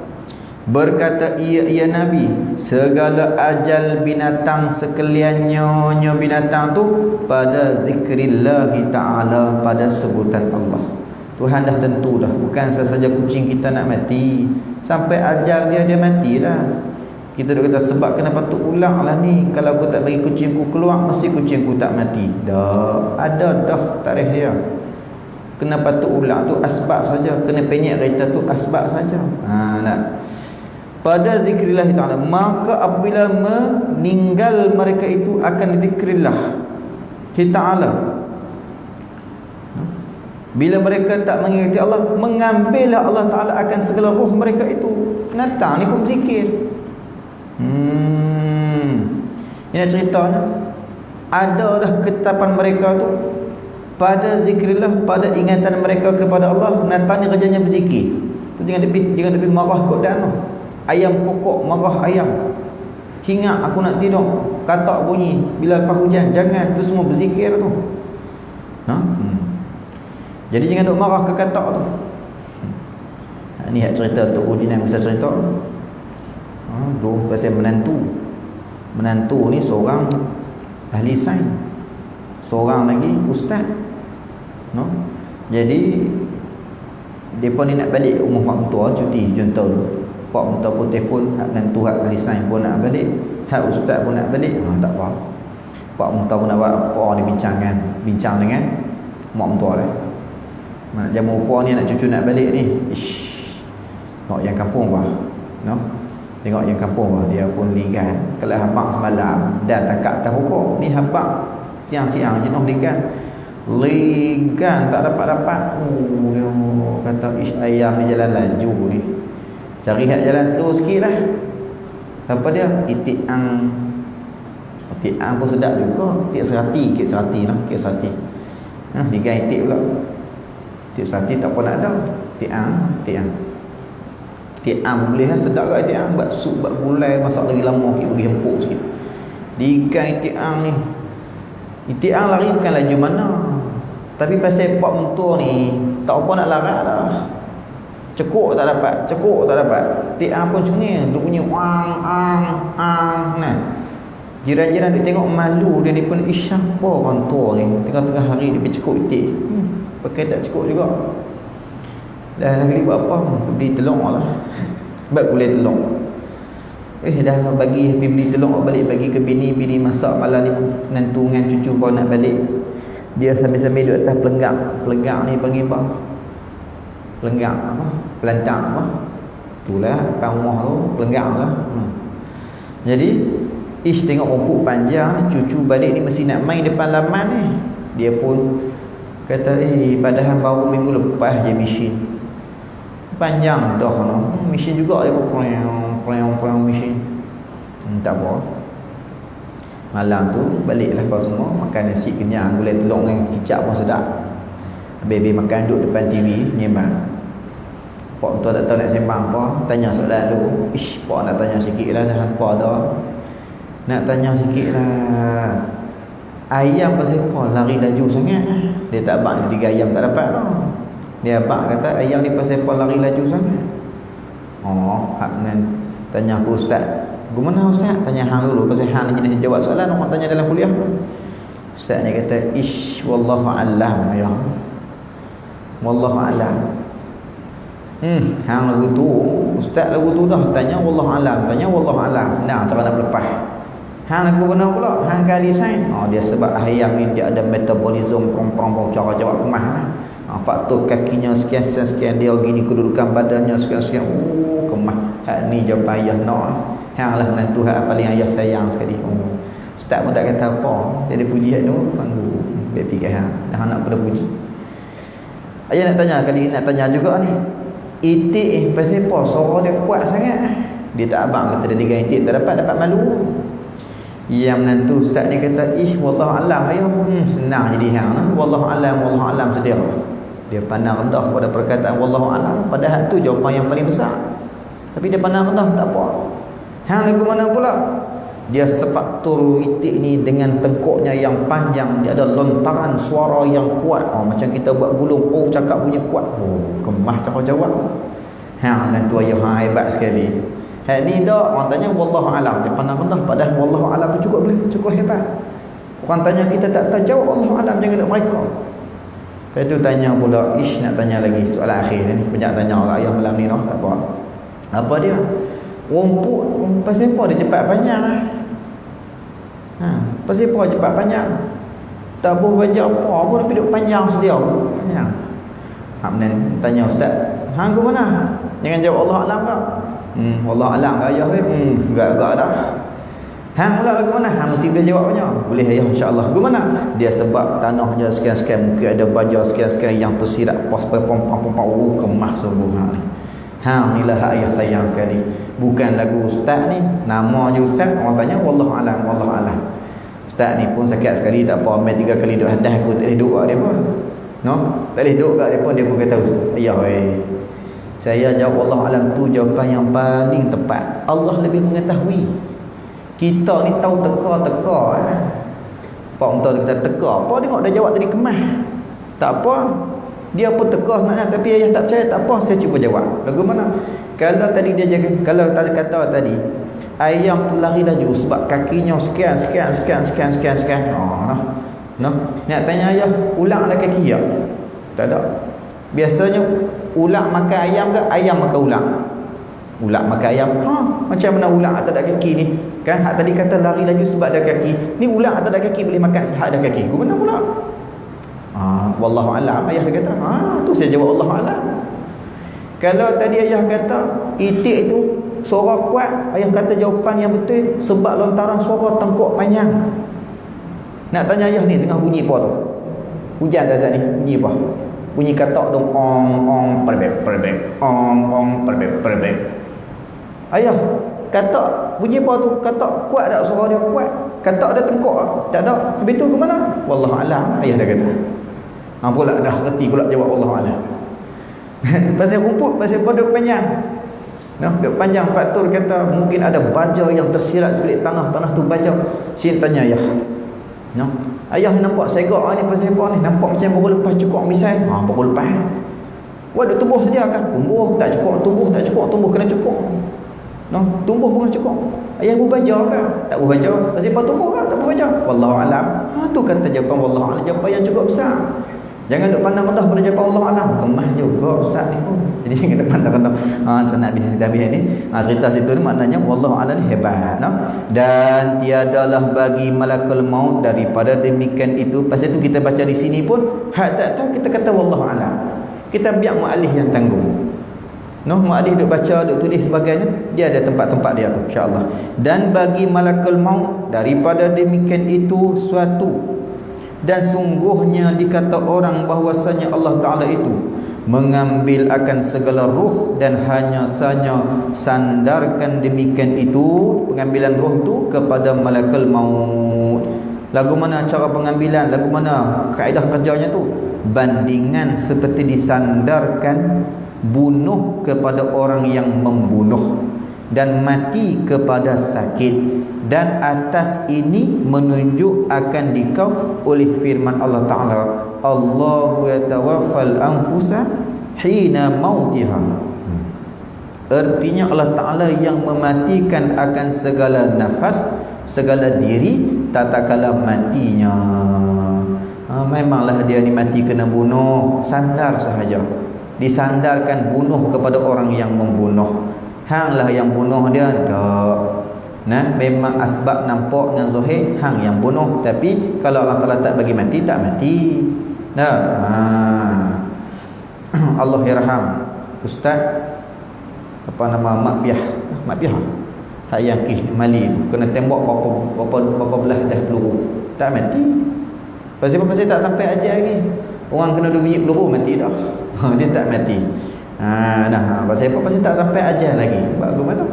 berkata ia Nabi, segala ajal binatang sekaliannya binatang tu pada zikrillah ta'ala, pada sebutan Allah. Tuhan dah tentu dah, bukan sahaja kucing kita nak mati, sampai ajal dia matilah. Kita dah kata sebab kenapa tu ulang lah ni, kalau aku tak bagi kucingku keluar mesti kucingku tak mati. Dah ada dah tarikh dia. Kenapa tu ulang tu asbab saja, kena penyek kereta tu asbab saja. Nak pada zikrillah ta'ala, maka apabila meninggal mereka itu akan zikrillah ta'ala. Bila mereka tak mengingati Allah, mengambillah Allah Ta'ala akan segala roh mereka itu. Penatang ni pun berzikir. Ini ceritanya, ada dah ketetapan mereka tu pada zikrillah, pada ingatan mereka kepada Allah. Penatang ni kerjanya berzikir. Jangan lebih marah kot dan ayam kokok marah ayam. Hingat aku nak tidur, katak bunyi bila lepas hujan, jangan, tu semua berzikir tu. Jadi jangan duk marah ke katak tu. Ni hak cerita Tok Ujinan bisa cerita. Dulu pasal menantu ni seorang ahli sains, seorang lagi ustaz, no? Jadi depa ni nak balik rumah mak mentua cuti contoh. Pak mentua pun telefon, hak menantu hak ahli sains pun nak balik, hak ustaz pun nak balik. Tak apa, pak mentua pun nak buat apa ni, bincang dengan mak mentua dia. Nak jamu puan ni, nak cucu nak balik ni. Tengok yang kampung bah, no? Tengok yang kampung bah, dia pun ligan. Kalau habang semalam dan tangkap atas pokok ni, habang siang-siang jenuh ligan tak dapat. Dia kata ayam ni jalan laju ni, cari hak jalan slow sikit lah. Apa dia? Itiang pun sedap juga. Kek serati lah, kek serati. Ligan itik pula. Tiap sati tak apa nak ada. Tiang boleh lah, sedap kat tiang. Buat sup, buat gulai, masak lagi lama sikit, bagi empuk sikit. Diikan tiang ni, tiang lari bukan laju mana, tapi pasal pak mentua ni Tak apa nak larat dah. Cekuk tak dapat. Tiap pun cengeng. Duk bunyi ang. Nah. Jiran-jiran dia tengok malu dia ni pun, siapa orang tua ni tengah-tengah hari dia pergi cekuk itik. Pakai tak cekuk juga. Dah kali buat apa? Beli telur lah. Bak gulai telur. Dah bagi beli telur balik bagi ke bini masak malam ni, menantu dengan cucu bawa nak balik. Dia sambil-sambil duduk atas pelenggak. Pelenggak ni panggil apa? Pelenggak apa? Pelantang apa? Itulah rumah tu, pelenggak lah. Jadi tengok rumput panjang, cucu balik ni mesti nak main depan laman ni. Dia pun kata, padahal baru minggu lepas je mesin. Panjang dah no. Mesin juga dia pun perang mesin. Tak apa. Malam tu baliklah kau semua makan nasi kenyang, gulai telur dengan kicap pun sedap. Habis makan duduk depan TV menyembang. Pak tua tak tahu nak sembang apa, tanya soalan dulu. Pak nak tanya sikit lah dah apa dah. Nak tanya sikit lah, ayam pasal apa lari laju sangat? Dia tak abang dia 3 ayam tak dapat lah. Dia abang kata ayam ni pasal apa lari laju sangat? Hak nan tanya aku ustaz. Gimana ustaz? Tanya hang dulu pasal hang ni jenis jawab soalan orang tanya dalam kuliah. Ustaz ni kata wallahu a'lam ya. Wallahu a'lam. Hang lagu tu, ustaz lagu tu dah tanya wallahu a'lam, Nah, cara nak lepas. Hang lagu benar pula, hang kali sain. Dia sebab ayam ni dia ada metabolisme perang cara jawab kemah. Faktor kakinya sekian dia gini, kedudukan badannya sekian. Kemah. Hak ni jawapan ayah nak. Hang lah menantu hak paling ayah sayang sekali. Ustaz pun tak kata apa. Dia puji hak tu, panggil baby ke hang. Hang nak pada puji. Ayah nak tanya juga ni. Itik pasal apa? Suara dia kuat sangat. Dia tak abang kata dia dengan itik tak dapat malu. Yang menantu ustaz ni kata wallahu alam ayah. Senang jadi hang. Wallahu alam sedia. Dia pandang rendah pada perkataan wallahu alam, padahal tu jawapan yang paling besar. Tapi dia pandang rendah, tak apa. Hang lagu mana pula? Dia sepaktur itik ni dengan tengkuknya yang panjang, dia ada lontaran suara yang kuat. Macam kita buat gulung, cakap punya kuat. Kemah cara jawab. Hang menantu ayah hebat sekali. Hal ni dah orang tanya wallahu alam, dia pandang rendah, padahal wallahu alam tu cukup hebat. Orang tanya kita tak tahu jawab wallahu alam, jangan nak mereka. Lepas tu tanya pula, nak tanya lagi soalan akhir ni. Banyak tanya orang ayah malam ni dah, tak apa. Apa dia? Rumput pasal apa dia cepat panjang lah. Pasal apa cepat panjang? Tak boleh baca apa pun tapi duk panjang sedia. Panjang. Tanya ustaz, hang ke mana? Jangan jawab Allah alam kau. Allah alam ke ayah agak-agak dah. Hang pula ke mana? Hang mesti boleh jawabnya. Boleh ayah insya-Allah. Ke mana? Dia sebab tanahnya sekian-sekian, mungkin ada baja sekian-sekian yang tersirat pos pompang kemah sungguh hang ni. Hang inilah ayah sayang sekali. Bukan lagu ustaz ni, nama je ustaz, orang tanya wallahu alam. Ustaz ni pun sakit sekali, tak apa, mai 3 kali duk handah aku tak boleh duk kat dia pun. No, tak boleh duk kat dia pun kata ayah saya jawab wallahu alam tu jawapan yang paling tepat. Allah lebih mengetahui. Kita ni tahu teka-teka. Pak Muntah kita teka. Apa tengok dah jawab tadi kemah. Tak apa. Dia pun teka sebenarnya tapi ayah tak percaya, tak apa, saya cuba jawab. Bagaimana? Kalau tadi dia jaga, kalau kata tadi ayam tu lari laju sebab kakinya sekian. Nak tanya ayah, ulang ada kaki tak? Tak ada. Biasanya ulang makan ayam ke ayam makan ulang? Ulang makan ayam. Macam mana ulang tak ada kaki ni? Kan hak tadi kata lari laju sebab ada kaki. Ni ulang tak ada kaki boleh makan hak ada kaki. Gimana pula? Wallahu alam ayah kata. Tu saya jawab wallahu alam. Kalau tadi ayah kata itik tu suara kuat, ayah kata jawapan yang betul sebab lontaran suara tengkuk panjang. Nak tanya ayah ni tengah bunyi apa tu? Hujan dah ni bunyi apa? Bunyi katak dong ong perbeb perbeb. Ayah katak bunyi apa tu? Katak kuat tak suara dia kuat? Katak ada tengkuk tak ada? Habis tu ke mana? Wallahu alam ayah dah kata. Pula dah reti pula jawab wallahu alam. Pasal rumput, pasal pondok panjang. Duk panjang faktor kata mungkin ada baja yang tersirat sebelah tanah tu baja. Sin tanya ayah. Ayah nampak segak ni pasal apa ni? Nampak macam baru lepas cukup misal. Baru lepas. Waduh, tumbuh saja kan? Tumbuh tak cukup, tumbuh tak cukup, tumbuh kena cukup. No, tumbuh pun kena cukup. Ayah berbaja kan? Tak berbaja. Pasal apa tumbuh kan? Tak berbaja. Wallahu alam. Tu kata jawapan wallahu alam, jawapan yang cukup besar. Jangan duk pandang rendah pada jawapan Allah alam. Kemah juga ustaz ni pun. Jadi jangan duk pandang rendah. Nak habis ni. Cerita situ ni maknanya wallahu alam ni hebat, no? Dan tiadalah bagi malakul maut daripada demikian itu. Pasal tu kita baca di sini pun hak tak tahu kita kata wallahu alam. Kita biar muallif yang tanggung. No, muallif duk baca, duk tulis sebagainya, dia ada tempat-tempat dia tu insya-Allah. Dan bagi malakul maut daripada demikian itu suatu, dan sungguhnya dikata orang bahwasanya Allah Taala itu mengambil akan segala ruh dan hanya saja sandarkan demikian itu pengambilan ruh tu kepada malakul maut. Lagu mana cara pengambilan, lagu mana kaedah kerjanya tu? Bandingan seperti disandarkan bunuh kepada orang yang membunuh dan mati kepada sakit. Dan atas ini menunjuk akan dikau oleh firman Allah Ta'ala, Allahu yatawaffal anfusa hina mautiha. Artinya Allah Ta'ala yang mematikan akan segala nafas, segala diri tatkala matinya. Memanglah dia ni mati kena bunuh, sandar sahaja. Disandarkan bunuh kepada orang yang membunuh. Hanglah yang bunuh dia tak. Nah, memang asbab nampak dengan zahir hang yang bunuh, tapi kalau Allah Taala tak bagi mati, tak mati. Nah, Allah yarham ustaz apa nama Mak Piah hak yang kih mali kena tembak berapa belah dah peluru, tak mati. Pasal apa? Pasal tak sampai ajal lagi. Orang kena bunyi peluru mati dah. Dia tak mati. Pasal apa? Pasal tak sampai ajal lagi. Bagaimana?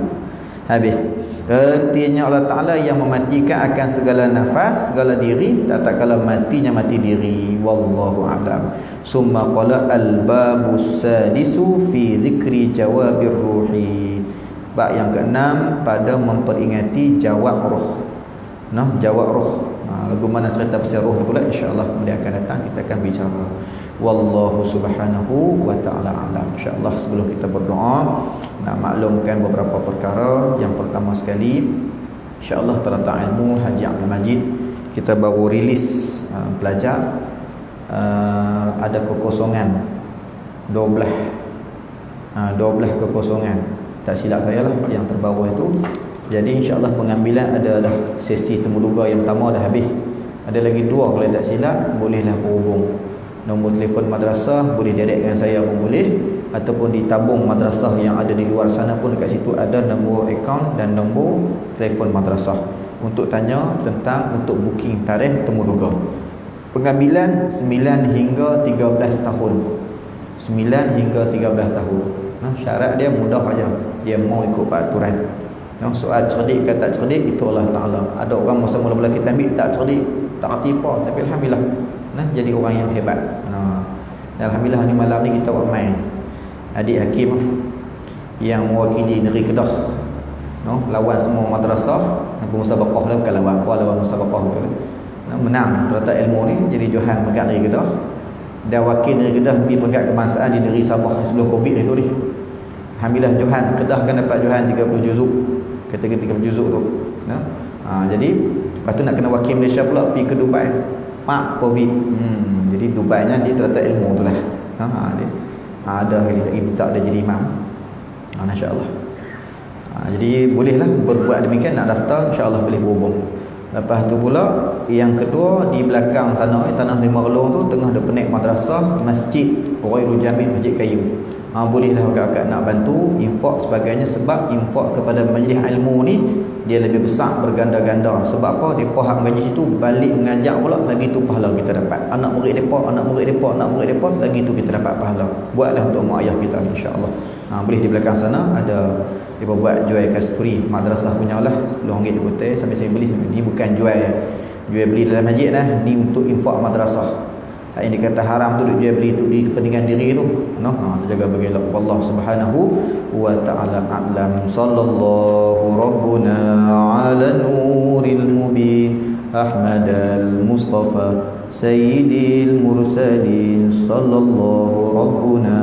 Habis. Artinya Allah Ta'ala yang mematikan akan segala nafas, segala diri, tak kala matinya mati diri. Wallahu a'lam. Summa qala al-babus sadisu fi dhikri jawabir ruhi. Bab yang keenam pada memperingati jawab roh. Jawab roh. Lagu mana cerita pasal roh pula, insya-Allah kemudian akan datang kita akan bicara. Wallahu subhanahu wa ta'ala a'lam. InsyaAllah sebelum kita berdoa, nak maklumkan beberapa perkara. Yang pertama sekali, InsyaAllah Telatak Ilmu Haji Abdul Majid, kita baru rilis pelajar. Ada kekosongan 12 kekosongan, tak silap saya lah yang terbawah itu. Jadi insyaAllah pengambilan adalah sesi temuduga yang pertama dah habis. Ada lagi 2 kalau tak silap, bolehlah berhubung. Nombor telefon madrasah boleh direct dengan saya pun boleh, ataupun di tabung madrasah yang ada di luar sana pun dekat situ ada nombor akaun dan nombor telefon madrasah untuk tanya tentang untuk booking tarikh temuduga. Pengambilan 9 hingga 13 tahun. 9 hingga 13 tahun. Syarat dia mudah aja. Dia mau ikut peraturan. Soal cerdik ke tak cerdik itu Allah Ta'ala. Ada orang masa mula-mula kita ambil tak cerdik, tak erti apa, tapi alhamdulillah jadi orang yang hebat. Dan alhamdulillah ni malam ni kita buat main. Adik hakim yang mewakili negeri Kedah lawan semua madrasah, musabaqah lah, bukan lawan musabaqah tu. Menang Telatak Ilmu ni, jadi Johan pegang negeri Kedah. Dan wakil negeri Kedah pergi pegang kebangsaan di negeri Sabah sebelum Covid itu ni. Alhamdulillah Johan Kedah kan dapat Johan 30 juzuk. Kategori 30 juzuk tu. Jadi lepas tu nak kena wakil Malaysia pula pergi ke Dubai. Pak Covid. Jadi Dubai-nya di Telatak Ilmu tu lah. Dia ada lagi minta dia jadi imam. Masya-Allah. Jadi bolehlah berbuat demikian, nak daftar insya-Allah boleh berhubung. Lepas tu pula yang kedua di belakang sana tanah 5 relong tu tengah ada penik madrasah Masjid Ghairul Jami' Masjid Kayu. Bolehlah agak-agak nak bantu infak sebagainya, sebab infak kepada majlis ilmu ni dia lebih besar berganda-ganda. Sebab apa? Depa hak mengaji situ balik mengajak pula, lagi tu pahala kita dapat. Anak murid depa lagi tu kita dapat pahala. Buatlah untuk mak ayah kita insya-Allah. Boleh di belakang sana ada depa buat jual kasturi madrasah punya lah, RM10 di putih sampai saya beli. Ni bukan jual beli dalam masjid lah, ni untuk infak madrasah. Yang dikata haram tu dia beli tu di kepentingan diri tu. Terjaga bagi Allah Subhanahu wa ta'ala a'lam. Sallallahu rabbuna ala nuril mubin Ahmadal Mustafa Sayyidil Mursalin. Sallallahu rabbuna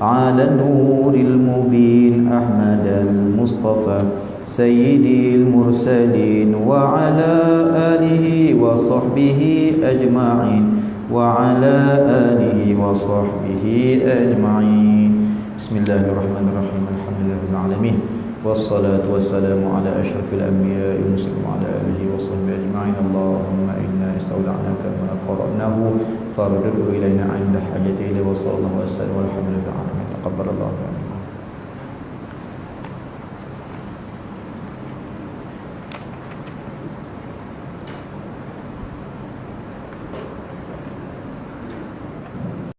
على النور المبين أحمد المصطفى سيد المرسلين وعلى آله وصحبه أجمعين وعلى آله وصحبه أجمعين. بسم الله الرحمن الرحيم. الحمد لله رب العالمين والصلاة والسلام على أشرف الأنبياء والمرسلين وعلى آله وصحبه أجمعين. اللهم إنا نستودعناك ما قرأناه فارده إلينا عند حاجته إليه وصلى الله وسلم والحمد لله. تقبل الله.